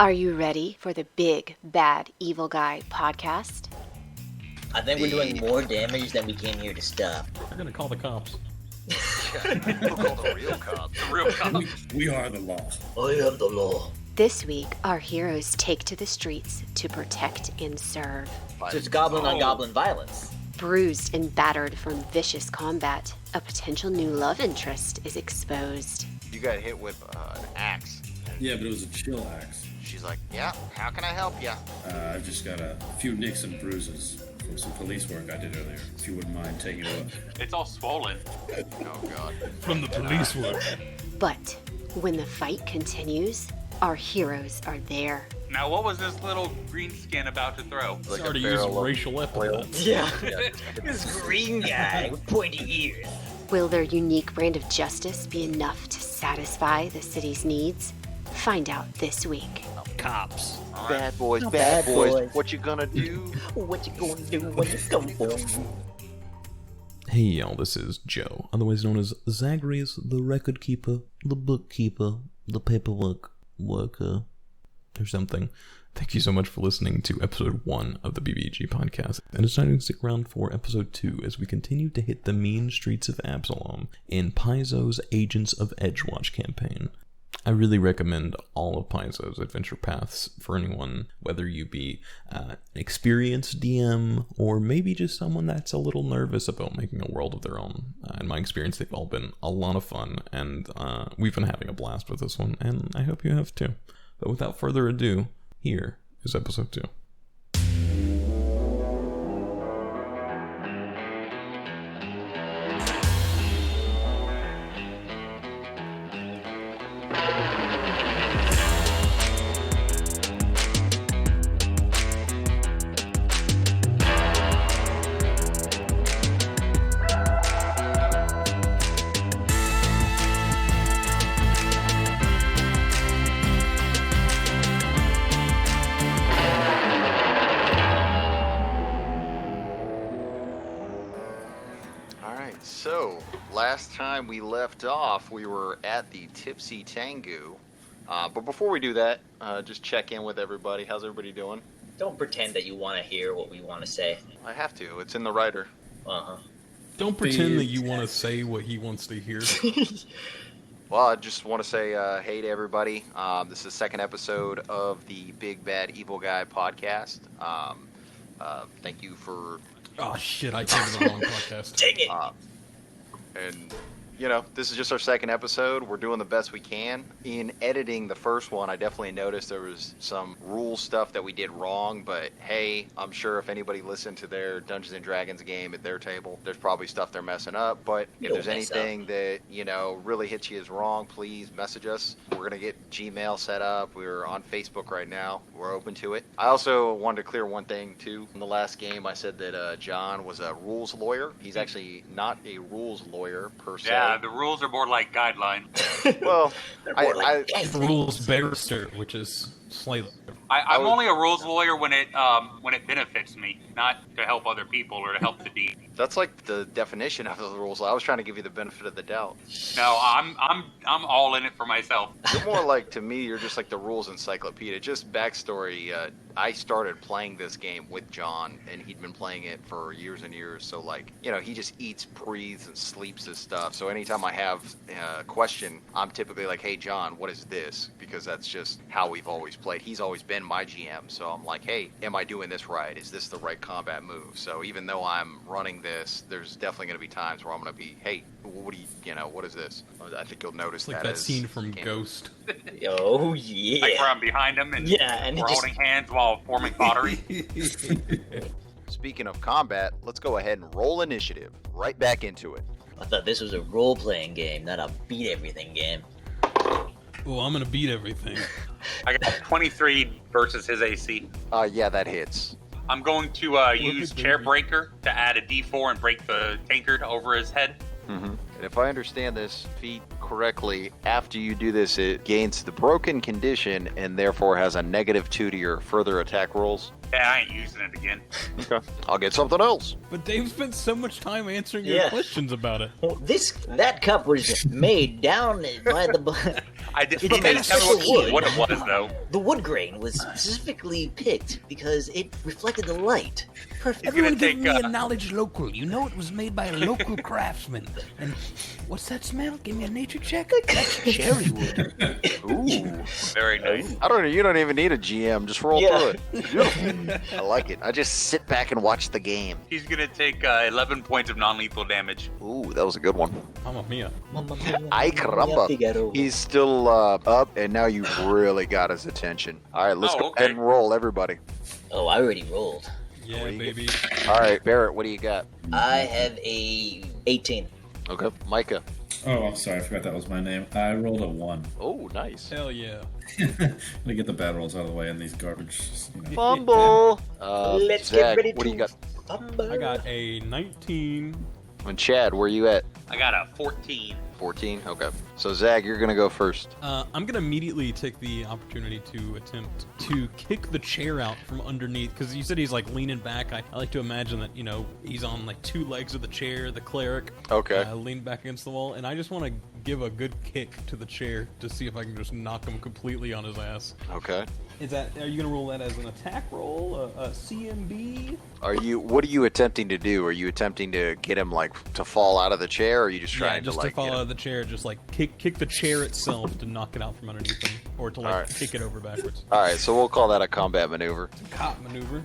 Are you ready for the Big Bad Evil Guy podcast? I think we're doing more damage than we came here to stop. We're gonna call the cops. We'll call the real cops. The real cops. We are the law. I am the law. This week, our heroes take to the streets to protect and serve. So it's goblin on goblin violence. Bruised and battered from vicious combat, a potential new love interest is exposed. You got hit with an axe. Yeah, but it was a chill axe. She's like, yeah, how can I help you? I've just got a few nicks and bruises from some police work I did earlier. If you wouldn't mind taking a look. It's all swollen. Oh, God. From the police work. But when the fight continues, our heroes are there. Now, what was this little green skin about to throw? Like Sorry to use racial epithets. Yeah. This green guy with pointy ears. Will their unique brand of justice be enough to satisfy the city's needs? Find out this week. Cops. Bad boys, bad boys. What you gonna do? What you gonna do when you come for? Hey y'all, this is Joe, otherwise known as Zagreus, the record keeper, the bookkeeper, the paperwork worker, or something. Thank you so much for listening to episode 1 of the BBG podcast, and deciding to stick around for episode 2 as we continue to hit the mean streets of Absalom in Paizo's Agents of Edgewatch campaign. I really recommend all of Paizo's adventure paths for anyone, whether you be an experienced DM or maybe just someone that's a little nervous about making a world of their own. In my experience, they've all been a lot of fun, and we've been having a blast with this one, and I hope you have too. But without further ado, here is episode 2. Last time we left off, we were at the Tipsy Tango. But before we do that, just check in with everybody. How's everybody doing? Don't pretend that you want to hear what we want to say. I have to. It's in the writer. Don't pretend that you want to say what he wants to hear. Well, I just want to say hey to everybody. This is the second episode of the Big Bad Evil Guy podcast. Thank you for... Oh, shit, I came to the wrong podcast. Take it! And, you know, this is just our second episode. We're doing the best we can. In editing the first one, I definitely noticed there was some rule stuff that we did wrong. But, hey, I'm sure if anybody listened to their Dungeons & Dragons game at their table, there's probably stuff they're messing up. But if there's anything that, you know, really hits you as wrong, please message us. We're going to get Gmail set up. We're on Facebook right now. We're open to it. I also wanted to clear one thing, too. In the last game, I said that John was a rules lawyer. He's actually not a rules lawyer, per se. Yeah, the rules are more like guidelines. Well, The rules barrister, which is slightly... I'm only a rules lawyer when it benefits me, not to help other people or to help the DM. that's like the definition of the rules. I was trying to give you the benefit of the doubt. No, I'm all in it for myself. You're more like, to me, you're just like the rules encyclopedia. Just backstory, I started playing this game with John, and he'd been playing it for years and years. So, like, you know, he just eats, breathes, and sleeps this stuff. So anytime I have a question, I'm typically like, hey, John, what is this? Because that's just how we've always played. He's always been my GM. So I'm like, hey, am I doing this right? Is this the right combat move? So even though I'm running this, there's definitely going to be times where I'm going to be, hey, what do you know, what is this? I think you'll notice like that. that scene from Ghost. Oh, yeah. Like where I'm behind him and we're holding hands while forming pottery. Speaking of combat, let's go ahead and roll initiative. Right back into it. I thought this was a role-playing game, not a beat-everything game. Oh, I'm gonna beat everything. I got 23 versus his AC. Yeah, that hits. I'm going to use Chair Breaker to add a D4 and break the tankard over his head. Mm-hmm. And if I understand this feat correctly, after you do this, it gains the broken condition and therefore has a -2 to your further attack rolls. Yeah, I ain't using it again. Okay. I'll get something else. But Dave spent so much time answering your Yeah. questions about it. Well, that cup was made down by the. I did. It's You didn't tell me special what it was though. The wood grain was specifically picked because it reflected the light. Perfect. Everyone give me a knowledge local. You know it was made by a local craftsman. And what's that smell? Give me a nature check. That's cherry wood. Ooh. Very nice. You don't even need a GM. Just roll through it. I like it. I just sit back and watch the game. He's gonna take 11 points of non-lethal damage. Ooh, that was a good one. Mamma mia. Ay caramba. He's still up, and now you've really got his attention. All right, let's go ahead and roll, everybody. Oh, I already rolled. Yeah, baby. All right, Barrett, what do you got? I have a 18. Okay, Micah. Oh, I'm sorry. I forgot that was my name. I rolled a 1. Oh, nice. Hell yeah. Let me get the bad rolls out of the way and these garbage. Fumble. Let's Zach, get ready what do you got? fumble. I got a 19. And Chad, where you at? I got a 14. 14? Okay. So, Zach, you're going to go first. I'm gonna immediately take the opportunity to attempt to kick the chair out from underneath, because you said he's like leaning back. I like to imagine that, he's on like 2 legs of the chair, the cleric. Okay. Leaned back against the wall, and I just want to give a good kick to the chair to see if I can just knock him completely on his ass. Okay. Are you gonna roll that as an attack roll, a CMB? What are you attempting to do? Are you attempting to get him, to fall out of the chair, or are you just trying just to fall out of the chair, just kick the chair itself to knock it out from underneath him, or to kick it over backwards. All right, so we'll call that a combat maneuver. Cop maneuver.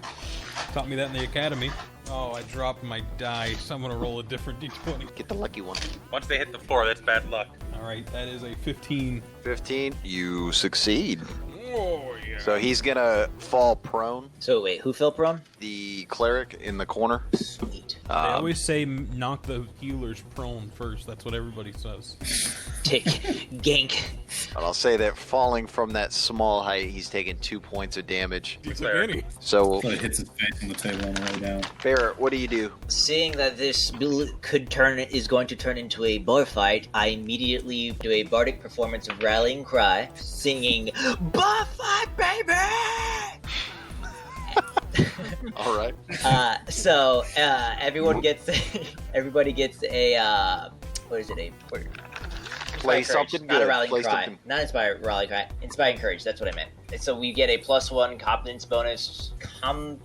Taught me that in the academy. Oh, I dropped my dice. I'm gonna roll a different d20. Get the lucky one. Once they hit the floor, that's bad luck. All right, that is a 15. 15. You succeed. Oh yeah. So he's gonna fall prone. So wait, who fell prone? The cleric in the corner. Sweet. They always say knock the healers prone first. That's what everybody says. Take gank. And I'll say that falling from that small height, he's taking 2 points of damage. So, So it hits his face on the table on the way down. Barrett, what do you do? Seeing that this is going to turn into a bar fight, I immediately do a bardic performance of Rallying Cry, singing "Bar fight, baby!" All right. Everybody gets a what is it? Play Inspire something courage, good. Not a rallying Play cry. something. Not inspire rallying cry. Inspiring courage. That's what I meant. So we get a +1 competence bonus on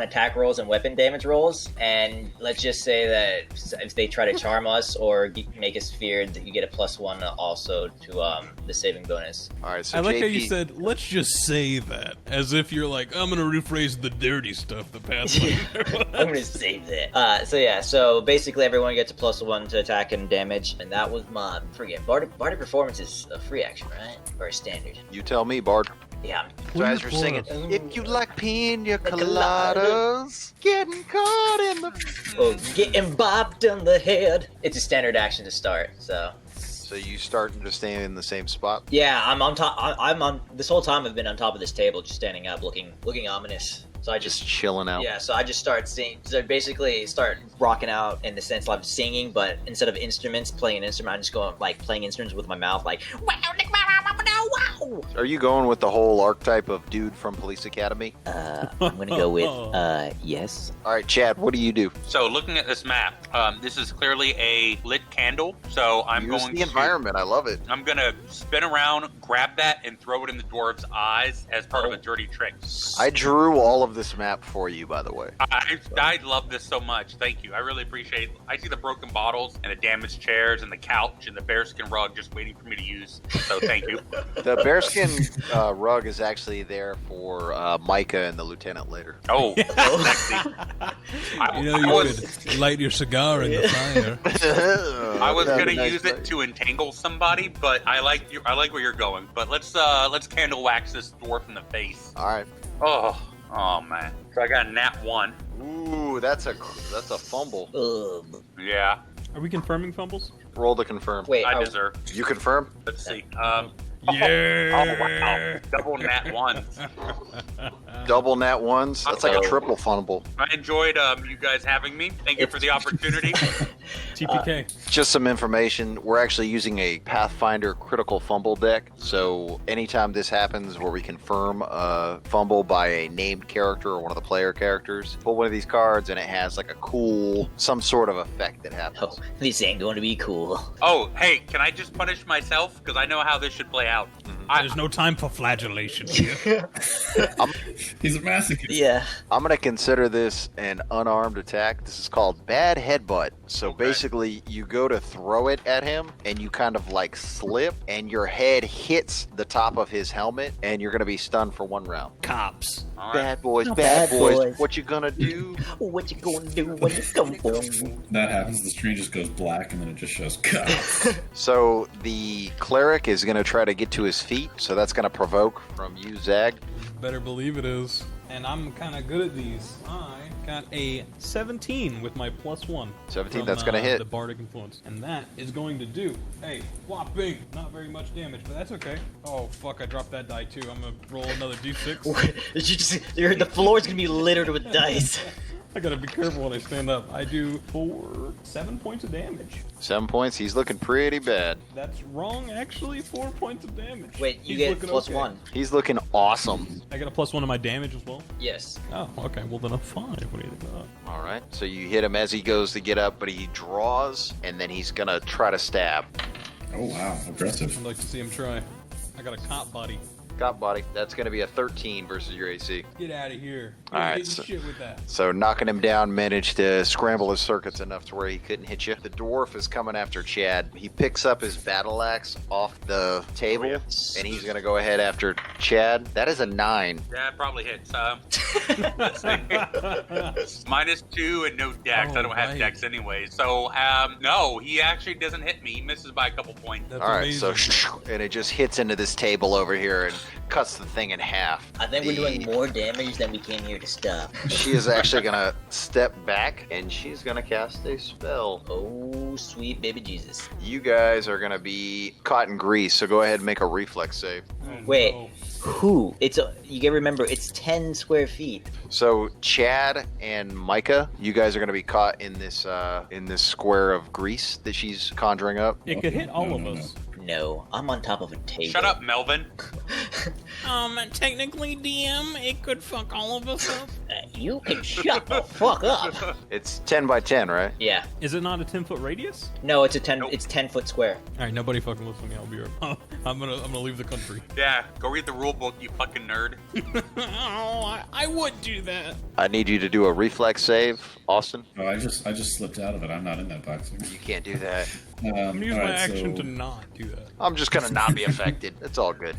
attack rolls and weapon damage rolls. And let's just say that if they try to charm us or make us feared, that you get a +1 also to the saving bonus. All right. So I like JP, how you said, let's just say that, as if you're like, I'm gonna rephrase the dirty stuff the past I'm gonna save that. So basically everyone gets a +1 to attack and damage, and that was my Bardic performance is a free action, right? Or a standard? You tell me, Bard. Yeah. So as you're singing, if you like pina coladas, getting caught in the... Oh, getting bopped on the head. It's a standard action to start, so. So you starting to stand in the same spot? Yeah, I'm on top. I'm on this whole time. I've been on top of this table, just standing up, looking ominous. So I Just chilling out. Yeah, so I just start singing. So basically, start rocking out in the sense I'm singing, but instead of instruments, playing an instrument, I'm just going playing instruments with my mouth, like wow. Are you going with the whole archetype of dude from Police Academy? I'm gonna go with yes. All right, Chad, what do you do? So looking at this map, this is clearly a lit candle. So I'm Use going the to environment. I love it. I'm gonna spin around, grab that, and throw it in the dwarf's eyes as part of a dirty trick. I drew all of this map for you, by the way. I love this so much. Thank you. I really appreciate it. I see the broken bottles and the damaged chairs and the couch and the bearskin rug just waiting for me to use. So thank you. The bearskin rug is actually there for Micah and the lieutenant later. Oh, sexy. You could light your cigar in the fire. I was That'd gonna be nice, use it to entangle somebody, but I like where you're going. But let's candle wax this dwarf in the face. All right. Oh man. So I got a nat 1. Ooh, that's a fumble. Yeah. Are we confirming fumbles? Roll to confirm. Wait, I deserve. You confirm? Let's see. Yeah. Oh wow. Double nat 1s. double nat ones. That's like a triple fumble. I enjoyed you guys having me. Thank you for the opportunity. TPK. Just some information. We're actually using a Pathfinder critical fumble deck. So anytime this happens where we confirm a fumble by a named character or one of the player characters, pull one of these cards and it has like a cool, some sort of effect that happens. Oh, this ain't going to be cool. Oh, hey, can I just punish myself? Because I know how this should play out. There's no time for flagellation here. He's a masochist. Yeah. I'm going to consider this an unarmed attack. This is called bad headbutt. So basically, you go to throw it at him, and you kind of like slip, and your head hits the top of his helmet, and you're going to be stunned for 1 round. Cops. All right. Bad boys, Bad bad boys. boys. What you gonna do? What you gonna do when you come home? That happens, the screen just goes black and then it just shows cops. So the cleric is going to try to get to his feet, so that's going to provoke from you, Zag. Better believe it is. And I'm kind of good at these. I got a 17 with my +1. 17, from, that's gonna hit. The Bardic Influence. And that is going to do, hey, whopping, not very much damage, but that's okay. Oh, fuck, I dropped that die too. I'm going to roll another d6. The floor's gonna be littered with dice. I gotta be careful when I stand up. I do 7 points of damage. 7 points. He's looking pretty bad. That's wrong, actually. 4 points of damage. Wait, you He's get looking plus okay. 1. He's looking awesome. I got a +1 to my damage as well. Yes. Oh, okay. Well, then a 5. What do you think of that? All right. So you hit him as he goes to get up, but he draws, and then he's gonna try to stab. Oh wow, aggressive. I'd like to see him try. I got a cop body. Got body. That's gonna be a 13 versus your AC. Get out of here. All right, Hit so- shit with that. So knocking him down managed to scramble his circuits enough to where he couldn't hit you. The dwarf is coming after Chad. He picks up his battle axe off the table, and he's gonna go ahead after Chad. That is a 9. Yeah, it probably hits. Let's see. -2 and no dex. I don't have Alright. dex anyway. So, no, he actually doesn't hit me. He misses by a couple points. That's All right, amazing. so and it just hits into this table over here and cuts the thing in half. I think we're doing more damage than we came here to stop. She is actually gonna step back and she's gonna cast a spell. Oh, sweet baby Jesus. You guys are gonna be caught in grease, so go ahead and make a reflex save. Oh, Wait. no. Who? You gotta remember, it's 10 square feet. So Chad and Micah, you guys are gonna be caught in this square of grease that she's conjuring up. It could hit all No, of no, us. No, I'm on top of a table. Shut up, Melvin. Technically, DM, it could fuck all of us up. You can shut the fuck up. It's 10 by 10, right? Yeah. Is it not a 10-foot radius? No, it's a 10. Nope. It's 10 foot square. All right, nobody fucking listen to me. I'll be right. I'm gonna leave the country. Yeah, go read the rule book, you fucking nerd. Oh, I would do that. I need you to do a reflex save, Austin. Oh, I just slipped out of it. I'm not in that box. You can't do that. I'm gonna use my alright, action so- to not do that. I'm just gonna not be affected. It's all good.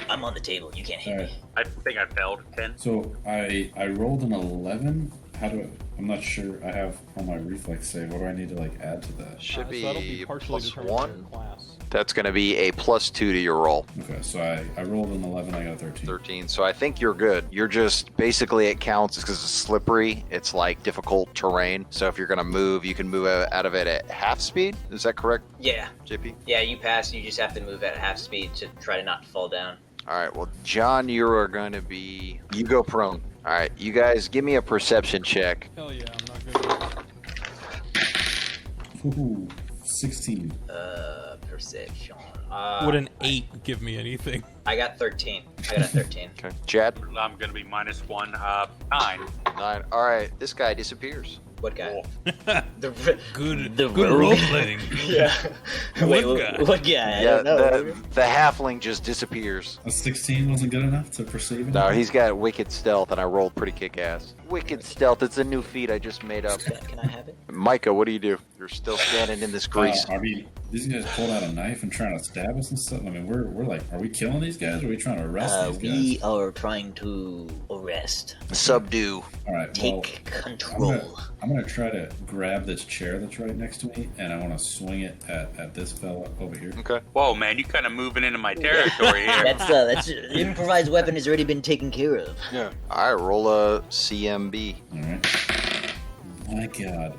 I'm on the table. You can't hit Alright, me. I think I failed. 10. so I rolled an 11. I'm not sure. I have on my reflex save. What do I need to like add to that? Should So that'll be partially plus determined by your 1. class. That's gonna be a +2 to your roll. Okay, so I rolled an 11. I got a 13. 13. So I think you're good. You're just basically it counts because it's slippery. It's like difficult terrain. So if you're gonna move, you can move out of it at half speed. Is that correct, Yeah. JP? Yeah, you pass. You just have to move at half speed to try to not fall down. All right. Well, John, you are going to be. You go prone. All right. You guys, give me a perception check. Hell yeah, I'm not good. Ooh, 16. Perception. Would an 8 give me anything? I got 13. I got a 13. Okay. Chad. I'm gonna be -1. 9. 9. All right. This guy disappears. What guy? Cool. The Good rogue. role playing. Yeah. Wait, What guy? what guy? I Yeah. don't know. The halfling just disappears. A 16 wasn't good enough to perceive it? No, he's got wicked stealth, and I rolled pretty kick-ass. Wicked stealth. It's a new feat I just made up. Can I have it? Micah, what do you do? You're still standing in this grease. Are these guys pulled out a knife and trying to stab us and stuff? I mean, we're like, are we killing these guys? Or are we trying to arrest these We guys? are trying to arrest. Subdue. All right, Take well, control. I'm gonna try to grab this chair that's right next to me, and I want to swing it at this fella over here. Okay. Whoa, man, you kind of moving into my territory here. That's improvised weapon has already been taken care of. Yeah. All right. Roll a CMB. All right. My God,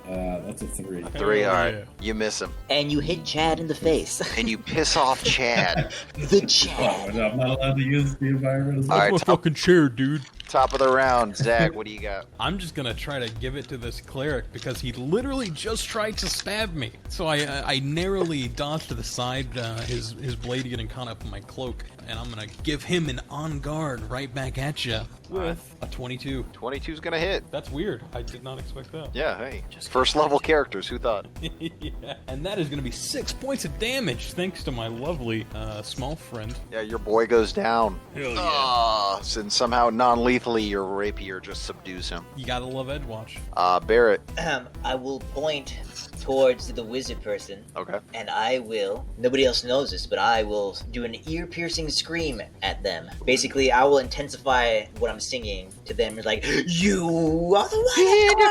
that's a 3. 3. All right. yeah. You miss him, And you hit Chad in the face. and you piss off Chad. The Oh, Chad. I'm not allowed to use the environment as All well. right. My fucking chair, dude. Top of the round, Zach. What do you got? I'm just gonna try to give it to this cleric because he literally just tried to stab me. So I narrowly dodged to the side, his blade getting caught up in my cloak, and I'm gonna give him an on guard right back at you with a 22. 22's gonna hit. That's weird. I did not expect that. Yeah, hey. First level characters, who thought? Yeah. And that is gonna be 6 points of damage thanks to my lovely small friend. Yeah, your boy goes down. Hell yeah. And somehow non-lethally your rapier just subdues him. You gotta love Edgewatch. Barrett. I will point towards the wizard person. Okay. And I will, nobody else knows this, but I will do an ear-piercing scream at them. Basically, I will intensify what I'm singing to them. It's like, you are the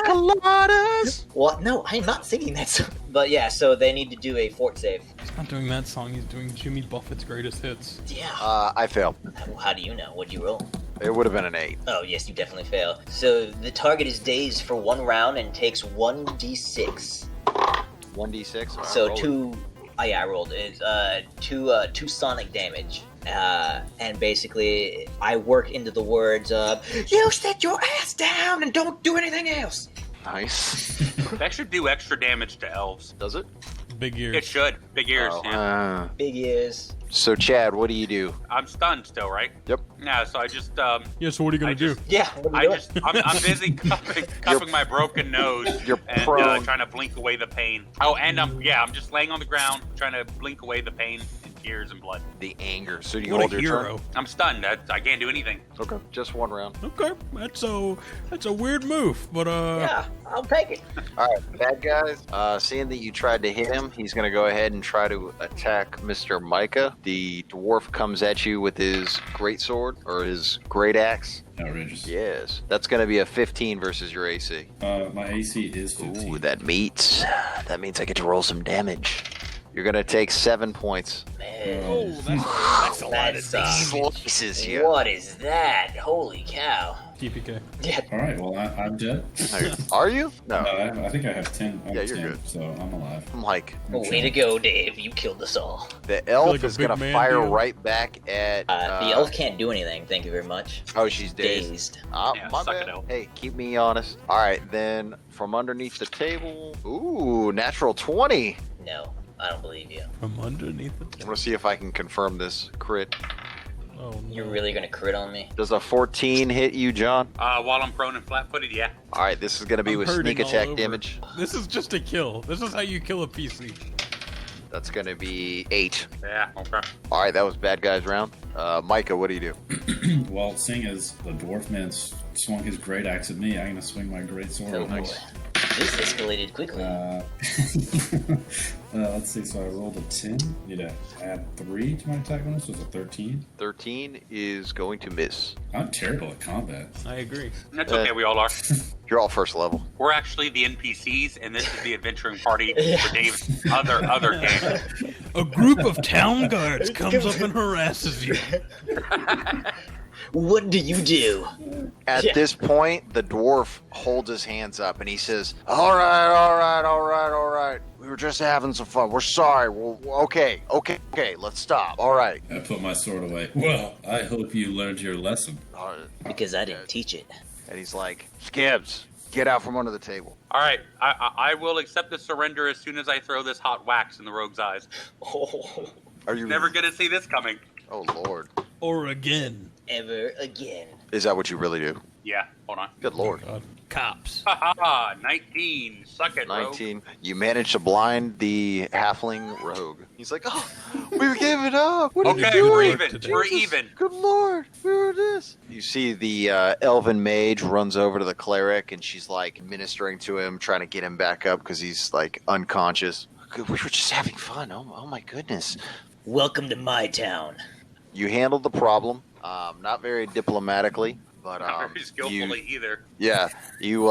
one. Coladas. What? No, I'm not singing that song. But yeah, so they need to do a fort save. He's not doing that song, he's doing Jimmy Buffett's greatest hits. Yeah. I fail. How do you know? What'd you roll? It would have been an 8. Oh, yes, you definitely fail. So the target is dazed for 1 round and takes 1d6. 1d6? So I rolled. It's two sonic damage. And basically, I work into the words of, you sit your ass down and don't do anything else. Nice. That should do extra damage to elves. Does it? Big ears. It should. Big ears, Oh, yeah. Big ears. So, Chad, what do you do? I'm stunned still, right? Yep. Yeah, so I just, Yeah, so what are you gonna do? Yeah, what are you doing? I'm busy cupping my broken nose You're and prone. trying to blink away the pain. Oh, and I'm just laying on the ground trying to blink away the pain and tears and blood. The anger. So, do you What hold a your hero. I'm stunned. I can't do anything. turn? Okay. Just 1 round. Okay, that's a weird move, but Yeah, I'll take it. All right, bad guys. Seeing that you tried to hit him, he's going to go ahead and try to attack Mr. Micah. The dwarf comes at you with his greatsword or his great axe. Outrageous. Yes, that's going to be a 15 versus your AC. My AC is 15. Ooh, that meets. That means I get to roll some damage. You're going to take 7 points. oh, that's a lot of That's damage. Slices you. What is that? Holy cow. TPK. Yeah. All right, well, I'm dead. Are you? No. I think I have 10. I have Yeah, you're 10, good. so I'm alive. I'm like, Way to go, Dave. You killed us all. the elf like a is going big to man fire deal. right back at. The elf can't do anything. Thank you very much. Oh, she's dazed. Dazed. Yeah, My suck it, bad. elf. Hey, keep me honest. All right, then from underneath the table. Ooh, natural 20. No, I don't believe you. From underneath it. I'm going to see if I can confirm this crit. Oh no. You're really gonna crit on me? Does a 14 hit you, John? While I'm prone and flat-footed, yeah. All right, this is going to be I'm with hurting sneak all attack over. damage. This is just a kill. This is how you kill a PC. That's going to be 8. Yeah, okay. All right, that was bad guys round. Micah, what do you do? Well, seeing as the dwarf man swung his great axe at me, I'm going to swing my great sword Oh at boy. him. This escalated quickly. Let's see, so I rolled a 10. Need to add 3 to my attack bonus, so it's a 13. 13 is going to miss. I'm terrible at combat. I agree. That's okay, we all are. You're all first level. We're actually the NPCs, and this is the adventuring party for Dave's other game. A group of town guards comes up and harasses you. What do you do? At Yeah. this point, the dwarf holds his hands up and he says, all right. We were just having some fun. We're sorry. Well, okay. Let's stop. All right. I put my sword away. Well, I hope you learned your lesson. Because I didn't teach it. And he's like, Skibbs, get out from under the table. All right, I will accept the surrender as soon as I throw this hot wax in the rogue's eyes. Oh, Are you Never gonna see this coming. Oh, Lord. Or again. ever again. Is that what you really do? Yeah, hold on. Good Lord. God. Cops. Haha, 19. Suck it, rogue. 19. You managed to blind the halfling rogue. He's like, oh, we gave it up. What are you Okay, we're doing? even. today. We're Jesus, even. Good Lord. Who is this? You see the elven mage runs over to the cleric and she's like ministering to him, trying to get him back up because he's like unconscious. We were just having fun. Oh my goodness. Welcome to my town. You handled the problem, not very diplomatically, but Not very skillfully either. yeah, you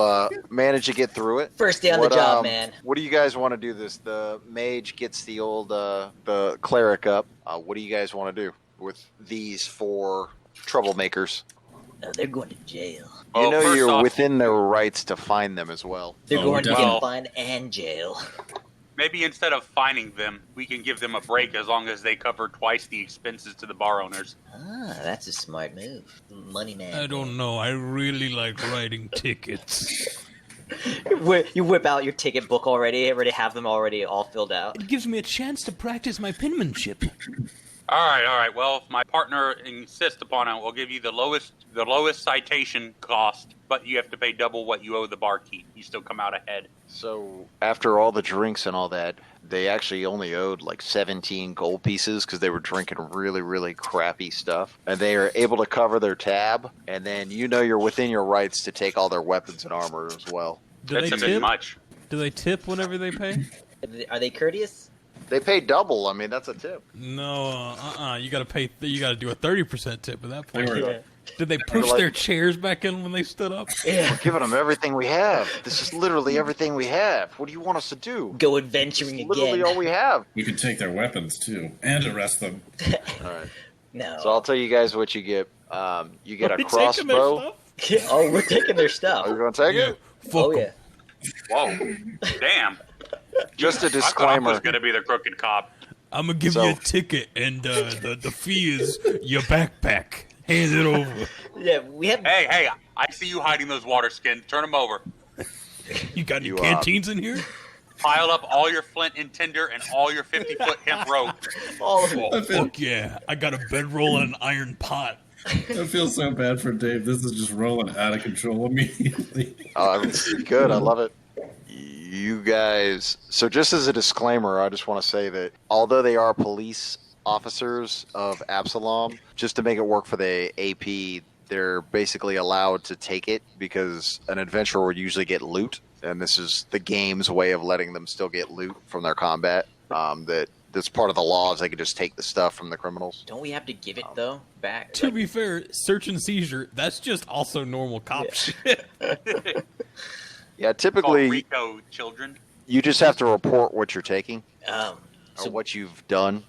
managed to get through it. First day on the job, man. What do you guys want to do? The mage gets the old the cleric up. What do you guys want to do with these 4 troublemakers? They're going to jail. You know first you're off- within their rights to find them as well. They're Oh, going to definitely. get fined and jail. Maybe instead of fining them, we can give them a break as long as they cover twice the expenses to the bar owners. Ah, that's a smart move. Money man. I don't know. I really like writing tickets. You whip out your ticket book already have them already all filled out. It gives me a chance to practice my penmanship. All right. Well, if my partner insists upon it, we'll give you the lowest citation cost, but you have to pay double what you owe the barkeep. You still come out ahead. So after all the drinks and all that, they actually only owed like 17 gold pieces because they were drinking really, really crappy stuff. And they are able to cover their tab, and then you're within your rights to take all their weapons and armor as well. That's a bit much. Do they tip whenever they pay? Are they courteous? They pay double. I mean, that's a tip. No, you gotta pay. You gotta do a 30% tip at that point. They were- Did they push their chairs back in when they stood up? We're giving them everything we have. This is literally everything we have. What do you want us to do? Go adventuring It's literally again. all we have. We could take their weapons too and arrest them. All right. No. So I'll tell you guys what you get. You get Are a we taking their crossbow. stuff? Oh, we're taking their stuff. Are you going to take Yeah. it? Fuck Oh 'em. yeah. Whoa. Damn. Just a I thought I disclaimer. was going to be the crooked cop. I'm gonna give So- you a ticket, and the fee is your backpack. Hand it over. Yeah, we have. Hey, I see you hiding those water skins. Turn them over. You got any You, canteens in here? Pile up all your flint and tinder and all your 50-foot hemp rope. All of it. Oh, fuck yeah. I got a bedroll and an iron pot. I feel so bad for Dave. This is just rolling out of control immediately. Good. I love it. You guys. So just as a disclaimer, I just want to say that although they are police officers of Absalom, just to make it work for the AP, they're basically allowed to take it because an adventurer would usually get loot, and this is the game's way of letting them still get loot from their combat. That's part of the laws. They can just take the stuff from the criminals. Don't we have to give it though back? To be fair, search and seizure, that's just also normal cop shit. Yeah, Called typically Rico children. you just have to report what you're taking or So what you've done.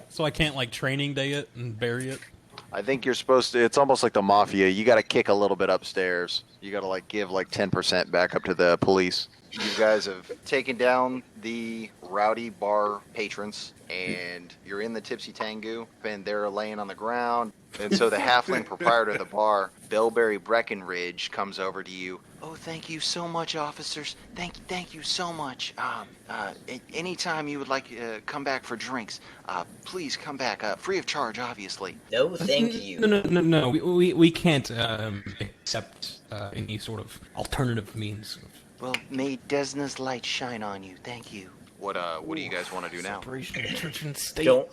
So I can't, like, training day it and bury it? I think you're supposed to. It's almost like the mafia. You got to kick a little bit upstairs. You got to give 10% back up to the police. You guys have taken down the rowdy bar patrons, and you're in the Tipsy Tango, and they're laying on the ground. And so the halfling proprietor of the bar, Bellberry Breckenridge, comes over to you. Oh, thank you so much, officers. Thank you so much. Anytime you would like to come back for drinks, please come back. Free of charge, obviously. no, thank you. No. We can't accept any sort of alternative means. Well, may Desna's light shine on you. Thank you. What do you guys want to do now? Separation of church and state. Don't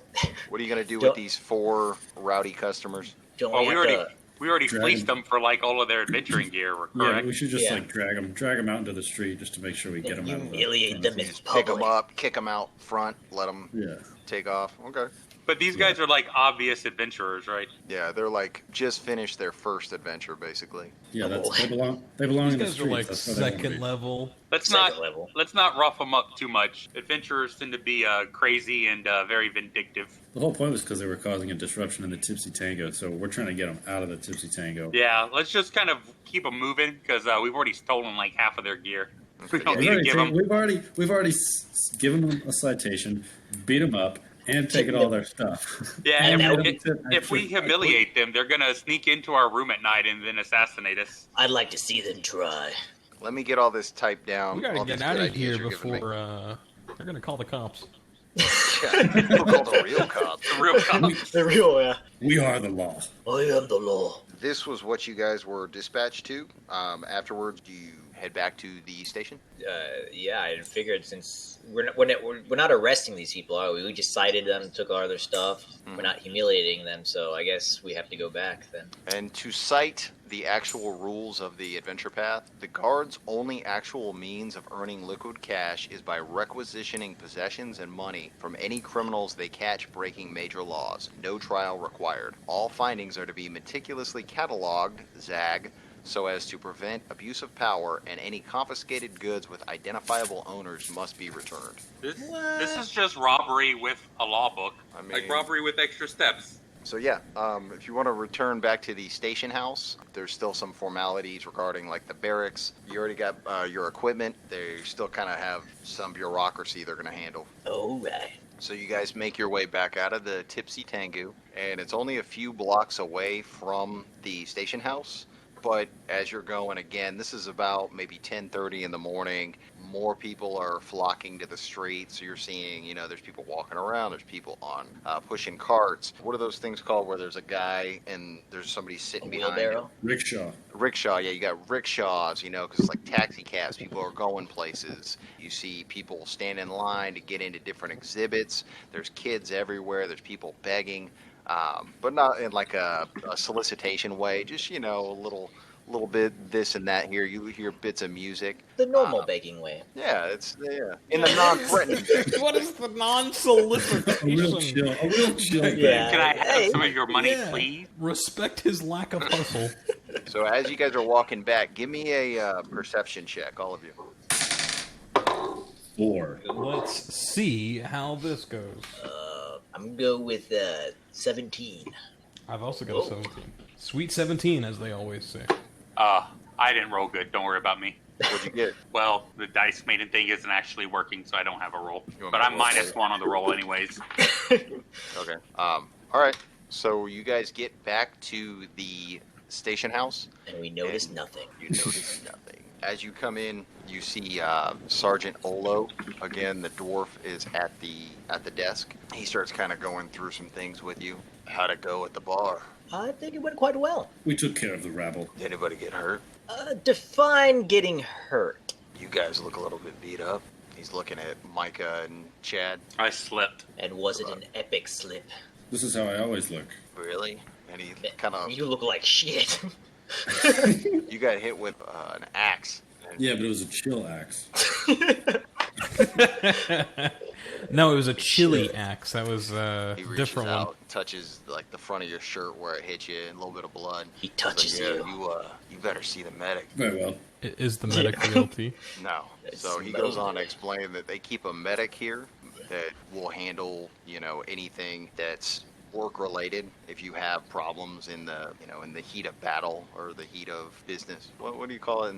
What are you gonna do Don't- with these 4 rowdy customers? don't Well, we we have already to? we already Dragon. fleeced them for all of their adventuring gear. Yeah, Correct? we should just Yeah. drag them out into the street just to make sure we get them out of the Humiliate them in Pick public. them up, kick them out front, let them Yeah. take off. Okay. But these guys are obvious adventurers, right? Yeah, they're just finished their first adventure, basically. Yeah, they belong These in the guys are streets. like That's what they wanna second be. level. Let's Second not level. let's not rough them up too much. Adventurers tend to be crazy and very vindictive. The whole point was because they were causing a disruption in the Tipsy Tango, so we're trying to get them out of the Tipsy Tango. Yeah, let's just kind of keep them moving because we've already stolen half of their gear. We don't We've need to give them. we've already given them a citation, beat them up, and taken all their stuff. Yeah, And and now if we humiliate them, they're gonna sneak into our room at night and then assassinate us. I'd like to see them try. Let me get all this typed down. We gotta all get these out good of ideas here you're giving me. before they're gonna call the cops. We'll call the real cops. The real cops. The real, yeah. We are the law. I am the law. This was what you guys were dispatched to. Afterwards, do you head back to the station? Yeah, I figured since we're not arresting these people, are we? We just cited them, took all their stuff. We're not humiliating them, so I guess we have to go back then. And to cite the actual rules of the adventure path, the guard's only actual means of earning liquid cash is by requisitioning possessions and money from any criminals they catch breaking major laws. No trial required. All findings are to be meticulously cataloged, ZAG, so as to prevent abuse of power, and any confiscated goods with identifiable owners must be returned. This is just robbery with a law book, I mean- robbery with extra steps. So yeah, if you want to return back to the station house, there's still some formalities regarding like the barracks. You already got your equipment. They still kind of have some bureaucracy they're going to handle. All right. So you guys make your way back out of the Tipsy Tango, and it's only a few blocks away from the station house. But as you're going, again, this is about maybe 10:30 in the morning. More people are flocking to the street, so you're seeing, there's people walking around, there's people on pushing carts. What are those things called where there's a guy and there's somebody sitting behind him? Rickshaw. Rickshaw, yeah, you got rickshaws, because it's like taxi cabs. People are going places. You see people stand in line to get into different exhibits. There's kids everywhere. There's people begging. But not in like a solicitation way, just, a little bit this and that here. You hear bits of music. The normal begging way. Yeah, in the non-threatening way. What is the non-solicitation? A real chill. Yeah. Can I have some of your money, please? Respect his lack of hustle. So as you guys are walking back, give me a perception check, all of you. 4. Let's see how this goes. I'm going to go with 17. I've also got a 17. Sweet 17, as they always say. I didn't roll good. Don't worry about me. What'd you get? Well, the dice maiden thing isn't actually working, so I don't have a roll. You want But me to I'm roll minus for you? 1 on the roll anyways. Okay. All right. So you guys get back to the station house. And we noticed nothing. You notice nothing. As you come in, you see Sergeant Olo. Again, the dwarf is at the desk. He starts kind of going through some things with you. How'd it go at the bar? I think it went quite well. We took care of the rabble. Did anybody get hurt? Define getting hurt. You guys look a little bit beat up. He's looking at Micah and Chad. I slipped. And was it an epic slip? This is how I always look. Really? And he kind of... You look like shit. You got hit with an axe. Yeah, but it was a chill axe. No, it was a chili axe. That was He reaches different out, one. touches like the front of your shirt where it hit you, and a little bit of blood. He touches He's like, you. You better see the medic. Very well. Is the medic guilty? No. So he goes on to explain that they keep a medic here that will handle, anything that's work related. If you have problems in the heat of battle or the heat of business, what do you call it?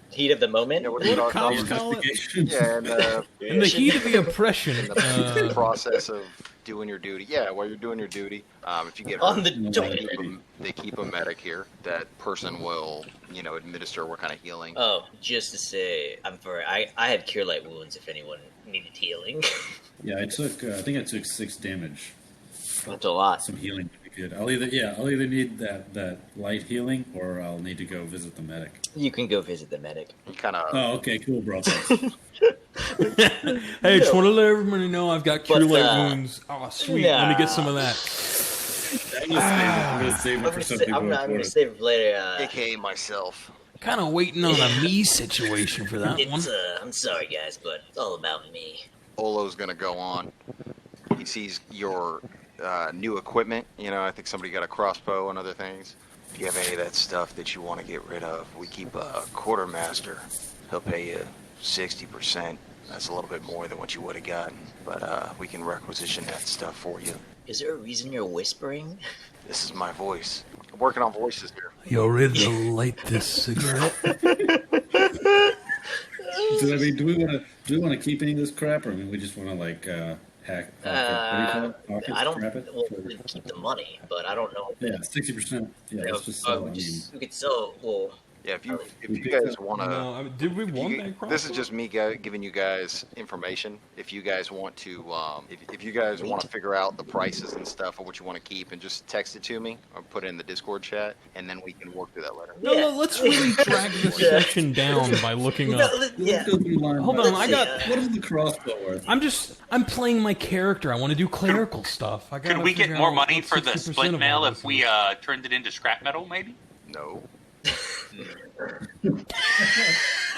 Heat of the moment? Yeah, what do you What call cops it? call it? Yeah, and In the heat of the oppression. in the process of doing your duty. Yeah, while you're doing your duty, if you get hurt, On the joint. they keep a medic here. That person will, administer what kind of healing. Oh, just to say, I have cure light wounds if anyone needed healing. Yeah, I think I took 6 damage. That's a lot. Some healing would be good. I'll either need that light healing or I'll need to go visit the medic. You can go visit the medic. He kind of. Oh, okay, cool, bro. Hey, just want to let everybody know I've got cure But, light wounds. Oh, sweet. Let me get some of that. I'm gonna save it for something I'm more going to important. save it for later. AKA myself. Kind of waiting on a me situation for that one. I'm sorry, guys, but it's all about me. Olo's gonna go on. He sees your new equipment. I think somebody got a crossbow and other things. If you have any of that stuff that you want to get rid of, we keep a quartermaster. He'll pay you 60%. That's a little bit more than what you would have gotten, but we can requisition that stuff for you. Is there a reason you're whispering? This is my voice. I'm working on voices here. You're ready to light this cigarette? Do we want to keep any of this crap, or we just want to hack? What do you call it? Pockets, I don't. scrap it? Well, we keep the money, but I don't know. Yeah, 60%. Yeah, let's just sell. We could sell. Well, Yeah, if you We picked guys up- want to. No, I mean, did we want that crossbow? This is just me giving you guys information. If you guys want to, if you guys want to figure out the prices and stuff of what you want to keep, and just text it to me or put it in the Discord chat, and then we can work through that later. No, let's really drag this section down by looking up. yeah. Hold on, I got. What is the crossbow worth? I'm playing my character. I want to do clerical stuff. I Could gotta we get figure more out money what for the 60% split of mail all if this we is. turned it into scrap metal, maybe? No.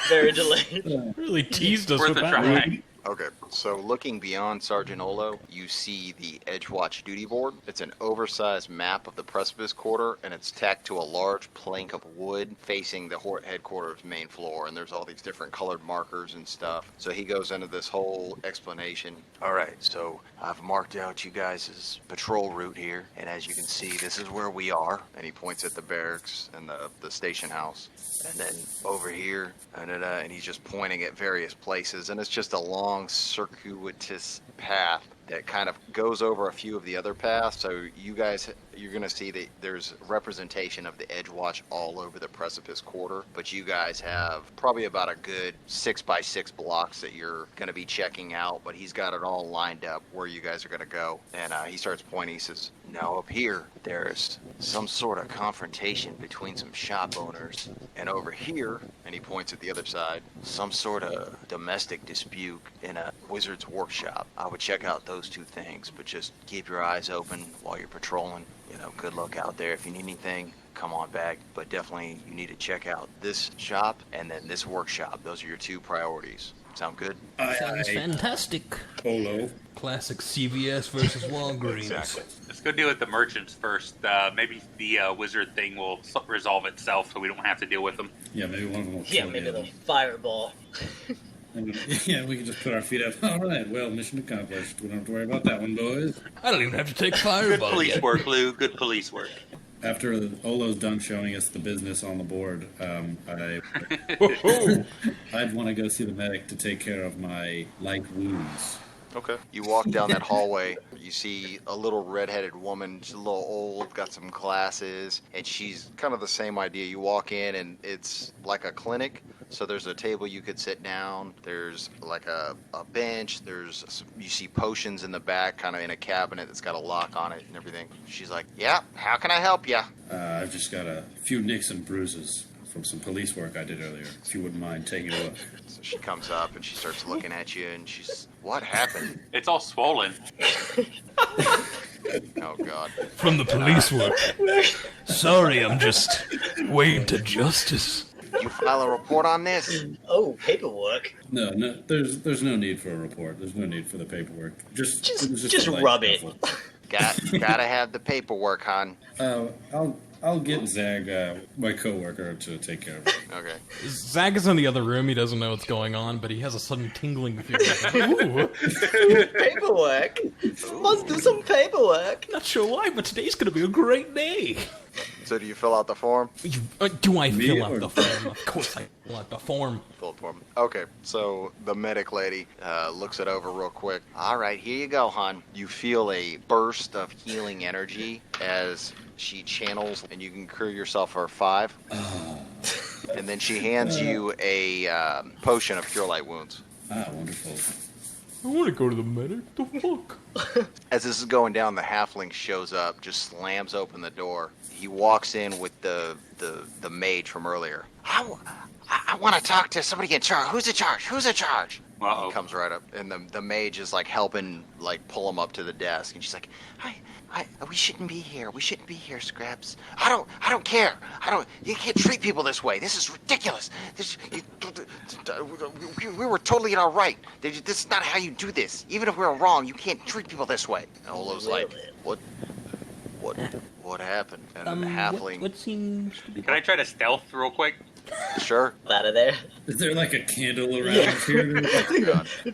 Very delayed. Really teased us Worth with a that try. one. Okay, so looking beyond Sergeant Olo, you see the Edgewatch duty board. It's an oversized map of the Precipice Quarter, and it's tacked to a large plank of wood facing the headquarters main floor, and there's all these different colored markers and stuff. So he goes into this whole explanation. All right, so I've marked out you guys' patrol route here, and as you can see, this is where we are. And he points at the barracks and the station house. And then over here, and he's just pointing at various places, and it's just a long circuitous path that kind of goes over a few of the other paths. So you guys, you're going to see that there's representation of the Edgewatch all over the Precipice Quarter, but you guys have probably about a good 6x6 blocks that you're going to be checking out, but he's got it all lined up where you guys are going to go. And he starts pointing. He says, now up here, there's some sort of confrontation between some shop owners, and over here, and he points at the other side, some sort of domestic dispute in a wizard's workshop. I would check out those two things, but just keep your eyes open while you're patrolling. You know, good luck out there. If you need anything, come on back, but definitely you need to check out this shop and then this workshop. Those are your two priorities. Sound good? Sounds fantastic. Olo. Classic CVS versus Walgreens. Exactly. Let's go deal with the merchants first. Maybe the wizard thing will resolve itself, so we don't have to deal with them. Yeah, maybe one of them will Yeah, kill maybe the the other. fireball. And yeah, we can just put our feet up. All right, well, mission accomplished. We don't have to worry about that one, boys. I don't even have to take Good fireball police yet. work, Lou. Good police work. After Olo's done showing us the business on the board, I'd want to go see the medic to take care of my light wounds. Okay. You walk down that hallway. You see a little redheaded woman. She's a little old, got some glasses, and she's kind of the same idea. You walk in, and it's like a clinic. So there's a table you could sit down. There's like a bench. You see potions in the back, kind of in a cabinet that's got a lock on it and everything. She's like, yeah, how can I help you? I've just got a few nicks and bruises from some police work I did earlier. If you wouldn't mind taking a look. So she comes up, and she starts looking at you, and she's, what happened? It's all swollen. Oh, God. From the police work. Sorry, I'm just waiting to justice. You file a report on this? Oh, paperwork. No, there's no need for a report. There's no need for the paperwork. Just a light rub it. scuffle. Gotta have the paperwork, hon. I'll get Zag, my coworker, to take care of it. Okay. Zach is in the other room. He doesn't know what's going on, but he has a sudden tingling feeling. Ooh, Paperwork. Let's do some paperwork. Not sure why, but today's gonna be a great day. So do you fill out the form? do I Me fill or- out the form? Of course I fill out the form. Fill the form. Okay, so the medic lady looks it over real quick. All right, here you go, hon. You feel a burst of healing energy as she channels, and you can cure yourself for 5. And then she hands you a potion of cure light wounds. Ah, wonderful. I want to go to the medic. The fuck? As this is going down, the halfling shows up, just slams open the door. He walks in with the mage from earlier. I want to talk to somebody in charge. Who's in charge? Who's in charge? Uh-oh. He comes right up, and the mage is like helping, like pull him up to the desk, and she's like, we shouldn't be here. We shouldn't be here, Scraps. I don't care. You can't treat people this way. This is ridiculous. We were totally in our right. This is not how you do this. Even if we were wrong, you can't treat people this way. And Olo's like, what happened? And then the halfling, What seems to be... Can I try to stealth real quick? sure. Out of there. Is there like a candle around here?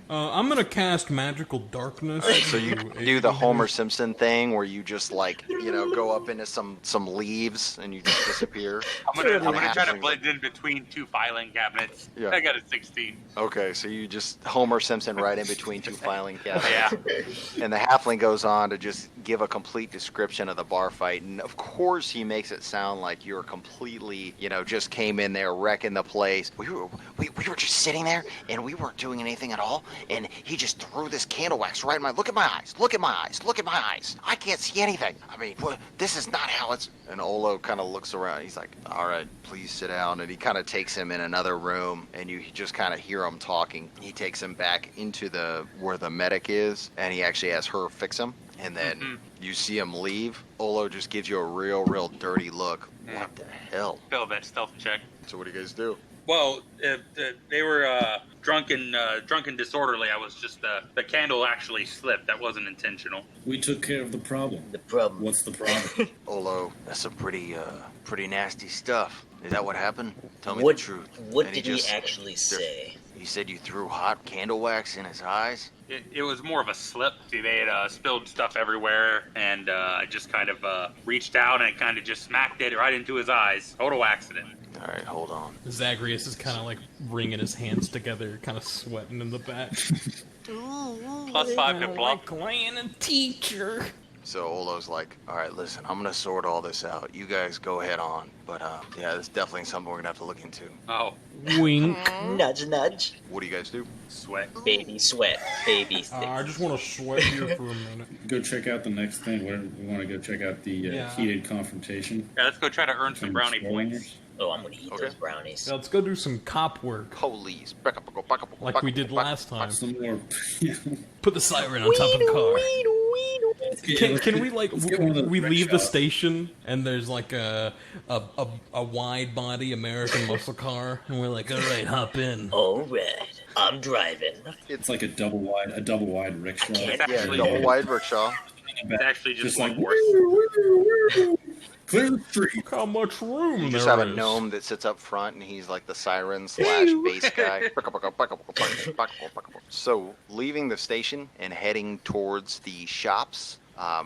I'm gonna cast magical darkness. So you do the Homer Simpson thing where you just like, go up into some leaves and you just disappear. I'm gonna try to Halfling. blend in between 2 filing cabinets. Yeah. I got a 16. Okay, so you just Homer Simpson right in between 2 filing cabinets. Yeah. And the halfling goes on to just give a complete description of the bar fight, and of course he makes it sound like you're completely, just came in there wrecking the place. We were just sitting there, and we weren't doing anything at all, and he just threw this candle wax right in my, look at my eyes, look at my eyes, look at my eyes. I can't see anything. I mean, this is not how it's... And Olo kind of looks around. He's like, all right, please sit down. And he kind of takes him in another room, and you just kind of hear him talking. He takes him back into where the medic is, and he actually has her fix him. And then you see him leave. Olo just gives you a real dirty look. What the hell? Fail that stealth check. So what do you guys do? Well, they were drunk and disorderly. I was just the candle actually slipped. That wasn't intentional. We took care of the problem. The problem. What's the problem? Olo, that's some pretty nasty stuff. Is that what happened? Tell me What- the truth. What And did he actually say? He said you threw hot candle wax in his eyes? It was more of a slip. See, they had spilled stuff everywhere, and I just kind of reached out and kind of just smacked it right into his eyes. Total accident. All right, hold on. Zagreus is kind of like wringing his hands together, kind of sweating in the back. +5 to bluff. Like a teacher. So Olo's like, all right, listen, I'm going to sort all this out. You guys go ahead on. But, yeah, that's definitely something we're going to have to look into. Oh, Wink. Nudge, nudge. What do you guys do? sweat. Baby sweat. Baby stick. I just want to sweat here for a minute. Go check out the next thing. We want to go check out the Yeah. heated confrontation. Yeah, let's go try to earn some between brownie the points. spoilers. Oh, I'm gonna eat Okay. those brownies. Yeah, let's go do some cop work, Police. like we did last time. Some more. Put the siren on top of the car. Can we like let's get one of those we leave the rickshaws. station and there's like a wide body American muscle car and we're like, all right, hop in. All right, I'm driving. It's like a double wide rickshaw. can't- It's Yeah, actually, double wide rickshaw. it's actually just like one horse. clear the street. Look how much room You there just have a is. gnome that sits up front, and he's like the siren / bass guy. So, leaving the station and heading towards the shops.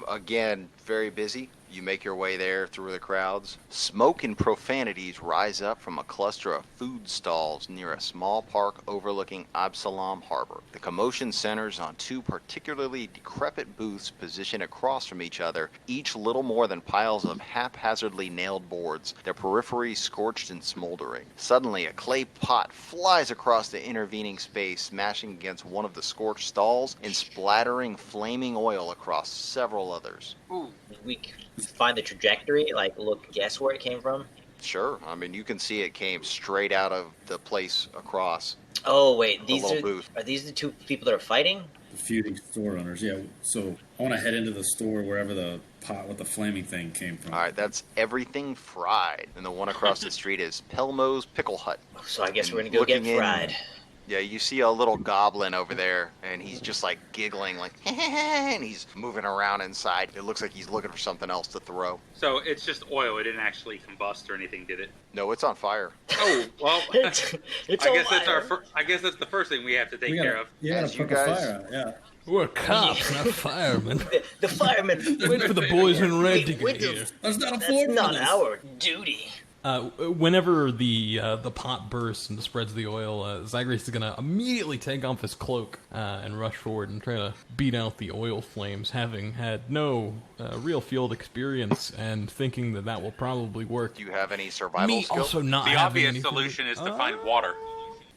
Again, very busy. You make your way there through the crowds. Smoke and profanities rise up from a cluster of food stalls near a small park overlooking Absalom Harbor. The commotion centers on two particularly decrepit booths positioned across from each other, each little more than piles of haphazardly nailed boards, their periphery scorched and smoldering. Suddenly, a clay pot flies across the intervening space, smashing against one of the scorched stalls and splattering flaming oil across several others. Ooh, We can find the trajectory, like guess where it came from. Sure. I mean, you can see it came straight out of the place across. Oh wait, The these little are booth. these the two people that are fighting? The feuding store owners. Yeah. So I want to head into the store wherever the pot with the flaming thing came from. All right, that's everything fried. And the one across the street is Pelmo's Pickle Hut. So I guess we're gonna go get Looking in- fried. Yeah, you see a little goblin over there, and he's just like giggling, like, and he's moving around inside. It looks like he's looking for something else to throw. so it's just oil. It didn't actually combust or anything, did it? No, it's on fire. Oh, well, It's I all guess that's our. fire. I guess that's the first thing we have to take We care gotta, of. you gotta As you put the guys- fire out. Yeah. We're cops, not firemen. The firemen. Wait for the boys in red to Wait get till- here. There's not a That's floor for not this. our duty. Whenever the pot bursts and spreads the oil, Zagreus is gonna immediately take off his cloak and rush forward and try to beat out the oil flames, having had no real field experience and thinking that that will probably work. Do you have any survival Me skills? also not The having obvious anything- solution is to find water.